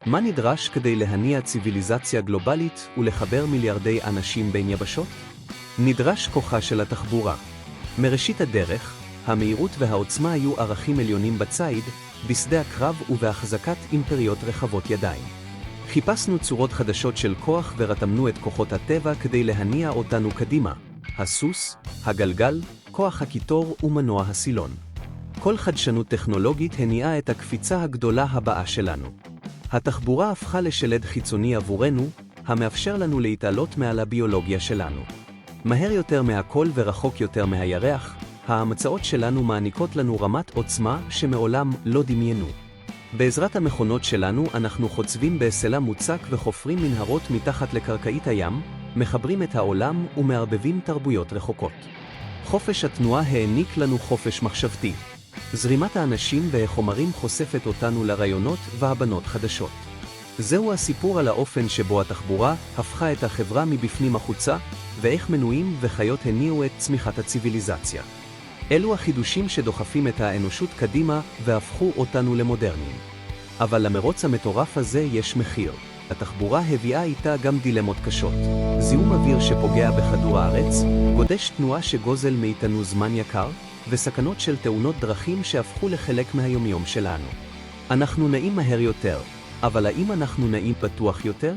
מה נדרש כדי להניע ציוויליזציה גלובלית ולחבר מיליארדי אנשים בין יבשות? נדרש כוחה של התחבורה. מראשית הדרך, המהירות והעוצמה היו ערכים עליונים בציד, בשדה הקרב ובהחזקת אימפריות רחבות ידיים. חיפשנו צורות חדשות של כוח ורתמנו את כוחות הטבע כדי להניע אותנו קדימה. הסוס, הגלגל, כוח הקיטור ומנוע הסילון. כל חדשנות טכנולוגית הניעה את הקפיצה הגדולה הבאה שלנו. התחבורה הפכה לשלד חיצוני עבורנו, המאפשר לנו להתעלות מעל הביולוגיה שלנו. מהר יותר מהכל ורחוק יותר מהירח, ההמצאות שלנו מעניקות לנו רמת עוצמה שמעולם לא דמיינו. בעזרת המכונות שלנו אנחנו חוצבים בסלע מוצק וחופרים מנהרות מתחת לקרקעית הים, מחברים את העולם ומערבבים תרבויות רחוקות. חופש התנועה העניק לנו חופש מחשבתי. זרימת האנשים והחומרים חושפת אותנו לרעיונות והבנות חדשות. זהו הסיפור על האופן שבו התחבורה הפכה את החברה מבפנים החוצה, ואיך מנועים וחיות הניעו את צמיחת הציוויליזציה. אלו החידושים שדוחפים את האנושות קדימה והפכו אותנו למודרניים. אבל למרוץ המטורף הזה יש מחיר. התחבורה הביאה איתה גם דילמות קשות. זיהום אוויר שפוגע בכדור הארץ, גודש תנועה שגוזל מאיתנו זמן יקר, וסכנות של תאונות דרכים שהפכו לחלק מהיומיום שלנו. אנחנו נעים מהר יותר, אבל האם אנחנו נעים בטוח יותר?